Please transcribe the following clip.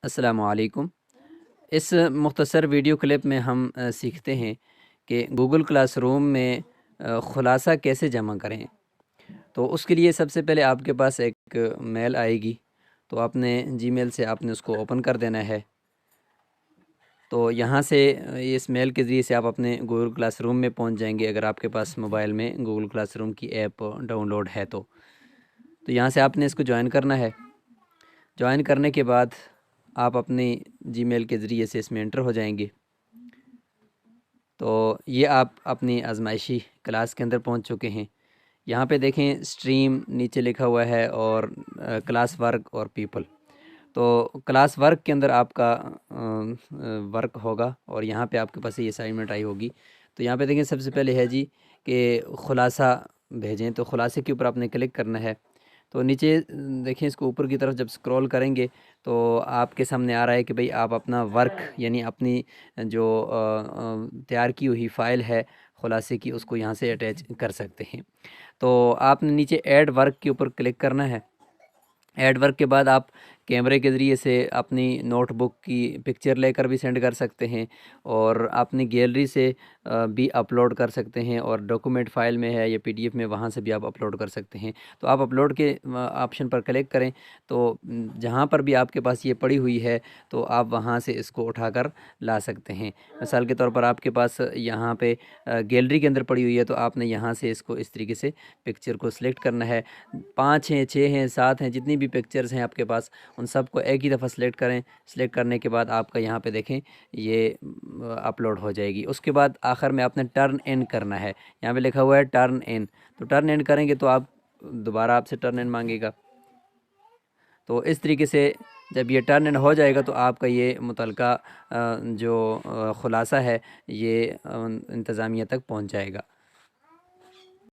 السلام علیکم۔ اس مختصر ویڈیو کلپ میں ہم سیکھتے ہیں کہ گوگل کلاس روم میں خلاصہ کیسے جمع کریں۔ تو اس کے لیے سب سے پہلے آپ کے پاس ایک میل آئے گی، تو آپ نے جی میل سے آپ نے اس کو اوپن کر دینا ہے۔ تو یہاں سے اس میل کے ذریعے سے آپ اپنے گوگل کلاس روم میں پہنچ جائیں گے، اگر آپ کے پاس موبائل میں گوگل کلاس روم کی ایپ ڈاؤن لوڈ ہے تو یہاں سے آپ نے اس کو جوائن کرنا ہے۔ جوائن کرنے کے بعد آپ اپنی جی میل کے ذریعے سے اس میں انٹر ہو جائیں گے۔ تو یہ آپ اپنی آزمائشی کلاس کے اندر پہنچ چکے ہیں۔ یہاں پہ دیکھیں اسٹریم نیچے لکھا ہوا ہے اور کلاس ورک اور پیپل۔ تو کلاس ورک کے اندر آپ کا ورک ہوگا اور یہاں پہ آپ کے پاس یہ اسائنمنٹ آئی ہوگی۔ تو یہاں پہ دیکھیں سب سے پہلے ہے جی کہ خلاصہ بھیجیں، تو خلاصے کے اوپر آپ نے کلک کرنا ہے۔ تو نیچے دیکھیں اس کو اوپر کی طرف جب سکرول کریں گے تو آپ کے سامنے آ رہا ہے کہ بھئی آپ اپنا ورک یعنی اپنی جو تیار کی ہوئی فائل ہے خلاصے کی، اس کو یہاں سے اٹیچ کر سکتے ہیں۔ تو آپ نے نیچے ایڈ ورک کے اوپر کلک کرنا ہے۔ ایڈ ورک کے بعد آپ کیمرے کے ذریعے سے اپنی نوٹ بک کی پکچر لے کر بھی سینڈ کر سکتے ہیں، اور اپنی گیلری سے بھی اپلوڈ کر سکتے ہیں، اور ڈاکومنٹ فائل میں ہے یا پی ڈی ایف میں وہاں سے بھی آپ اپلوڈ کر سکتے ہیں۔ تو آپ اپلوڈ کے آپشن پر کلک کریں، تو جہاں پر بھی آپ کے پاس یہ پڑی ہوئی ہے تو آپ وہاں سے اس کو اٹھا کر لا سکتے ہیں۔ مثال کے طور پر آپ کے پاس یہاں پہ گیلری کے اندر پڑی ہوئی ہے، تو آپ نے یہاں سے اس کو اس طریقے سے پکچر کو سلیکٹ کرنا ہے۔ 5 ہیں، 6 ہیں، 7 ہیں، جتنی بھی پکچرز ہیں آپ کے پاس ان سب کو ایک ہی دفعہ سلیکٹ کریں۔ سلیکٹ کرنے کے بعد آپ کا یہاں پہ دیکھیں یہ اپلوڈ ہو جائے گی۔ اس کے بعد آخر میں آپ نے ٹرن ان کرنا ہے، یہاں پہ لکھا ہوا ہے ٹرن ان۔ تو ٹرن ان کریں گے تو آپ دوبارہ آپ سے ٹرن ان مانگے گا۔ تو اس طریقے سے جب یہ ٹرن ان ہو جائے گا تو آپ کا یہ متعلقہ جو خلاصہ ہے یہ انتظامیہ تک پہنچ جائے گا۔